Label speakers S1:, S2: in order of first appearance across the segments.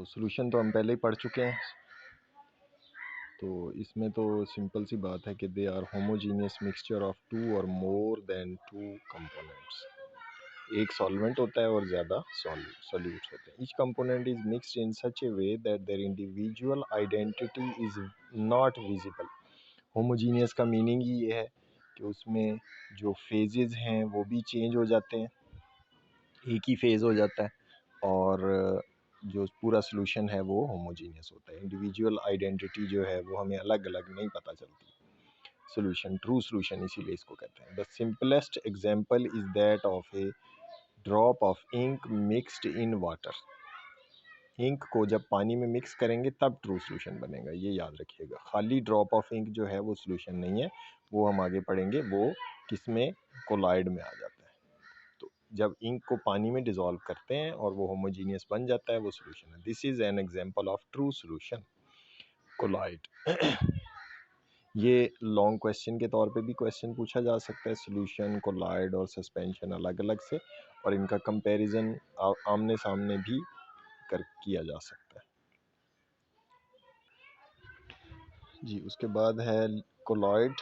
S1: तो सॉल्यूशन तो हम पहले ही पढ़ चुके हैं। तो इसमें तो सिंपल सी बात है कि they are homogeneous mixture of two or more than two components. एक सॉल्वेंट होता है और ज़्यादा सॉल्यूट्स होते हैं। Each component is mixed in such a way that their individual identity is not visible. Homogeneous का मीनिंग ही ये है कि उसमें जो फेजेस हैं वो भी चेंज हो जाते हैं, एक ही फेज़ हो जाता है, और जो पूरा सॉल्यूशन है वो होमोजीनियस होता है। इंडिविजुअल आइडेंटिटी जो है वो हमें अलग अलग नहीं पता चलती। सॉल्यूशन, ट्रू सॉल्यूशन इसीलिए इसको कहते हैं। The simplest example is that of a drop of ink mixed in water. Ink को जब पानी में मिक्स करेंगे तब ट्रू सॉल्यूशन बनेगा, ये याद रखिएगा। खाली ड्रॉप ऑफ इंक जो है वो सॉल्यूशन नहीं है, वो हम आगे पढ़ेंगे, वो किसमें, कोलाइड में आ जाता है। तो जब इंक को पानी में डिसॉल्व करते हैं और वो होमोजीनियस बन जाता है, वो सॉल्यूशन है। This is an example of true solution, colloid. ये लॉन्ग क्वेश्चन के तौर पे भी क्वेश्चन पूछा जा सकता है, सॉल्यूशन, कोलाइड और सस्पेंशन अलग अलग से, और इनका कंपैरिजन आमने सामने भी किया जा सकता है जी। उसके बाद है कोलाइड।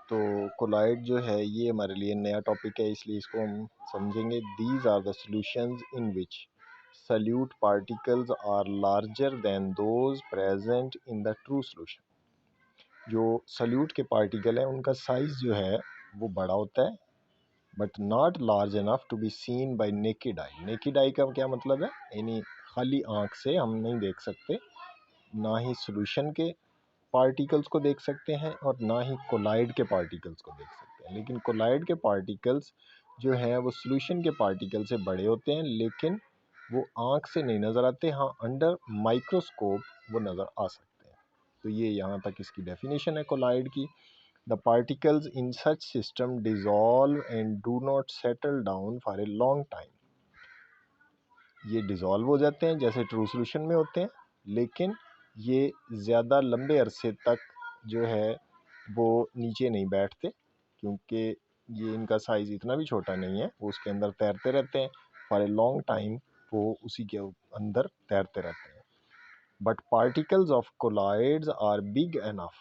S1: तो कोलाइड जो है ये हमारे लिए नया टॉपिक है, इसलिए इसको हम समझेंगे। These are the solutions in which solute particles are larger than those present in the true solution. जो सल्यूट के पार्टिकल हैं उनका साइज जो है वो बड़ा होता है, but not large enough to be seen by naked eye. Naked eye का क्या मतलब है, यानी खाली आंख से हम नहीं देख सकते, ना ही सॉल्यूशन के पार्टिकल्स को देख सकते हैं और ना ही कोलाइड के पार्टिकल्स को देख सकते हैं। लेकिन कोलाइड के पार्टिकल्स जो हैं वो सॉल्यूशन के पार्टिकल से बड़े होते हैं, लेकिन वो आंख से नहीं नज़र आते, हाँ अंडर माइक्रोस्कोप वो नज़र आ सकते हैं। तो ये यहाँ तक इसकी डेफिनेशन है कोलाइड की। The particles in such system dissolve and do not settle down for a long time. ये डिज़ोल्व हो जाते हैं जैसे ट्रू सॉल्यूशन में होते हैं, लेकिन ये ज़्यादा लंबे अरसे तक जो है वो नीचे नहीं बैठते, क्योंकि ये इनका साइज़ इतना भी छोटा नहीं है, वो उसके अंदर तैरते रहते हैं फॉर ए लॉन्ग टाइम, वो उसी के अंदर तैरते रहते हैं। But particles of colloids are big enough,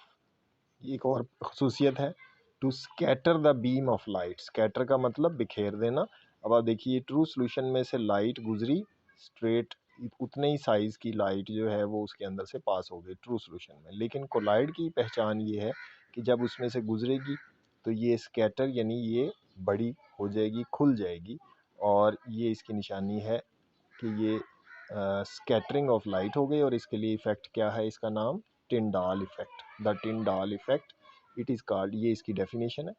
S1: एक और खसूसियत है, to scatter the beam of light. Scatter का मतलब बिखेर देना। अब आप देखिए ट्रू सॉल्यूशन में से लाइट गुजरी स्ट्रेट, उतने ही साइज़ की लाइट जो है वो उसके अंदर से पास हो गई ट्रू सॉल्यूशन में। लेकिन कोलाइड की पहचान ये है कि जब उसमें से गुजरेगी तो ये स्कैटर यानी ये बड़ी हो जाएगी, खुल जाएगी, और ये इसकी निशानी है कि ये स्कैटरिंग ऑफ लाइट हो गई। और इसके लिए इफ़ेक्ट क्या है, इसका नाम Tyndall effect, the Tyndall effect it is called, ये इसकी डेफिनेशन है।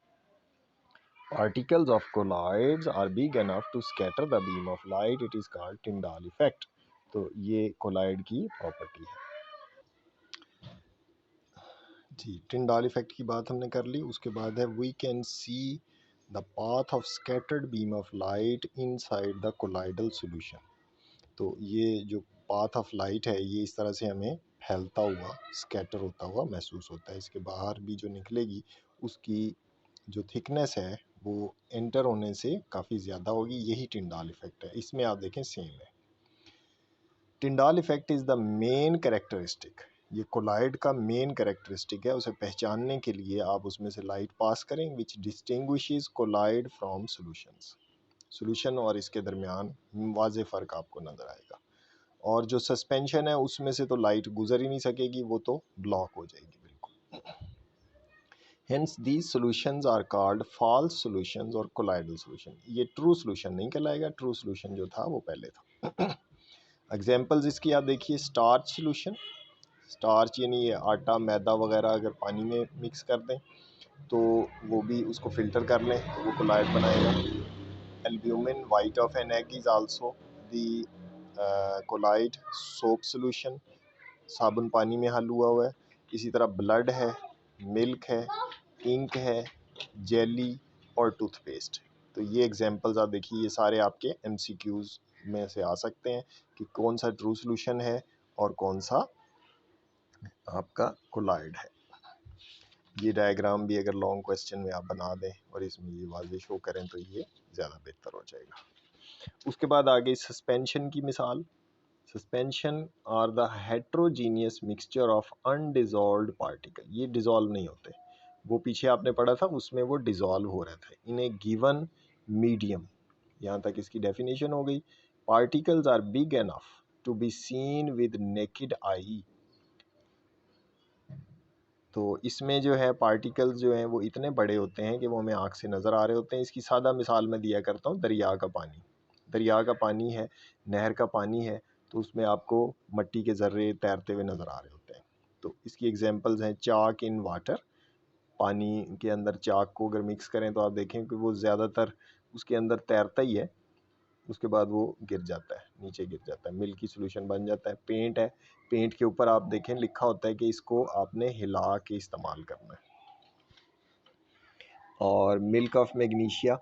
S1: Particles of colloids are big enough to scatter the beam of light, it is called Tyndall effect. तो ये कोलाइड की प्रॉपर्टी है जी। टिंडाल इफेक्ट की बात हमने कर ली। उसके बाद है we can see the path of scattered beam of light inside the colloidal solution. तो ये जो पाथ ऑफ लाइट है ये इस तरह से हमें फैलता हुआ, स्कैटर होता हुआ महसूस होता है। इसके बाहर भी जो निकलेगी उसकी जो थिकनेस है वो एंटर होने से काफ़ी ज़्यादा होगी, यही टिंडाल इफेक्ट है। इसमें आप देखें सेम है। Tyndall effect is the main characteristic, ये कोलाइड का मेन कैरेक्टरिस्टिक है। उसे पहचानने के लिए आप उसमें से लाइट पास करें, which distinguishes colloid from solutions. Solution और इसके दरमियान वाज़े फ़र्क आपको नज़र आएगा। और जो सस्पेंशन है उसमें से तो लाइट गुजर ही नहीं सकेगी, वो तो ब्लॉक हो जाएगी बिल्कुल। Hence these solutions are called false solutions or colloidal solution. ये ट्रू सॉल्यूशन नहीं कहलाएगा, ट्रू सॉल्यूशन जो था वो पहले था। एग्जांपल्स इसकी आप देखिए, स्टार्च सॉल्यूशन, स्टार्च यानी ये आटा मैदा वगैरह अगर पानी में मिक्स कर दें तो वो भी उसको फ़िल्टर कर लें तो वो कोलाइड बनाएगा। Albumin white of an egg is also the colloid. Soap solution, साबुन पानी में हल हुआ है। इसी तरह ब्लड है, मिल्क है, इंक है, जेली और टूथपेस्ट। तो ये एग्जांपल्स आप देखिए, ये सारे आपके एमसीक्यूज़ में से आ सकते हैं कि कौन सा ट्रू सॉल्यूशन है और कौन सा आपका कोलाइड है। ये डायग्राम भी अगर लॉन्ग क्वेश्चन में आप बना दें और इसमें ये वाज़े शो करें तो ये ज़्यादा बेहतर हो जाएगा। उसके बाद आगे सस्पेंशन की मिसाल, suspension are the heterogeneous mixture of undissolved particle, ये डिजॉल्व नहीं होते, वो पीछे आपने पढ़ा था उसमें वो डिजॉल्व हो रहे थे इन ए गिवन मीडियम। यहाँ तक इसकी डेफिनेशन हो गई। Particles are big enough to be seen with naked eye, तो इसमें जो है पार्टिकल्स जो हैं वो इतने बड़े होते हैं कि वो हमें आँख से नज़र आ रहे होते हैं। इसकी सादा मिसाल मैं दिया करता हूँ, दरिया का पानी। दरिया का पानी है, नहर का पानी है, तो उसमें आपको मट्टी के ज़र्रे तैरते हुए नज़र आ रहे होते हैं। तो इसकी एग्जांपल्स हैं चाक इन वाटर, पानी के अंदर चाक को अगर मिक्स करें तो आप देखें कि वो ज़्यादातर उसके अंदर तैरता ही है, उसके बाद वो गिर जाता है, नीचे गिर जाता है, मिल्की सोल्यूशन बन जाता है। पेंट है, पेंट के ऊपर आप देखें लिखा होता है कि इसको आपने हिला के इस्तेमाल करना है। और milk of magnesia,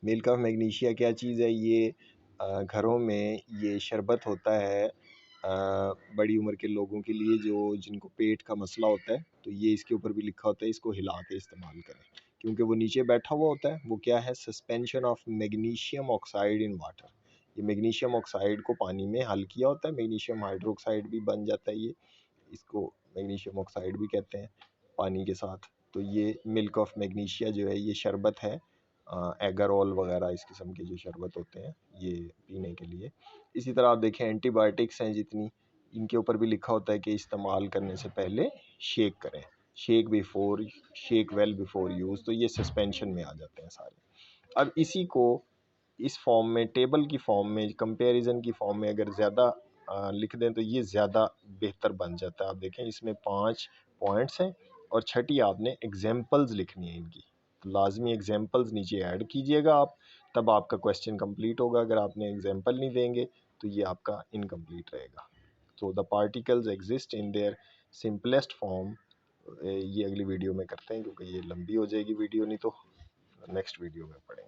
S1: milk of magnesia क्या चीज़ है, ये घरों में ये शरबत होता है बड़ी उम्र के लोगों के लिए जो जिनको पेट का मसला होता है, तो ये इसके ऊपर भी लिखा होता है इसको हिला के इस्तेमाल करें, क्योंकि वो नीचे बैठा हुआ होता है। वो क्या है, suspension of magnesium oxide in water, ये मैग्नीशियम ऑक्साइड को पानी में हल किया होता है, मैग्नीशियम हाइड्रोक्साइड भी बन जाता है ये, इसको मैग्नीशियम ऑक्साइड भी कहते हैं पानी के साथ। तो ये मिल्क ऑफ मैग्नीशिया जो है ये शरबत है, एगारोल वगैरह इस किस्म के जो शरबत होते हैं ये पीने के लिए। इसी तरह आप देखें एंटीबायोटिक्स हैं जितनी, इनके ऊपर भी लिखा होता है कि इस्तेमाल करने से पहले शेक करें, शेक वेल बिफोर यूज़, तो ये सस्पेंशन में आ जाते हैं सारे। अब इसी को इस फॉर्म में, टेबल की फॉर्म में, कंपैरिजन की फॉर्म में अगर ज़्यादा लिख दें तो ये ज़्यादा बेहतर बन जाता है। आप देखें इसमें 5 पॉइंट्स हैं और छठी आपने एग्जांपल्स लिखनी है इनकी, तो लाजमी एग्जांपल्स नीचे ऐड कीजिएगा आप, तब आपका क्वेश्चन कंप्लीट होगा। अगर आपने एग्जांपल नहीं देंगे तो ये आपका इनकम्प्लीट रहेगा। तो the particles exist in their simplest form, ये अगली वीडियो में करते हैं क्योंकि ये लंबी हो जाएगी वीडियो, नहीं तो नेक्स्ट वीडियो में पढ़ेंगे।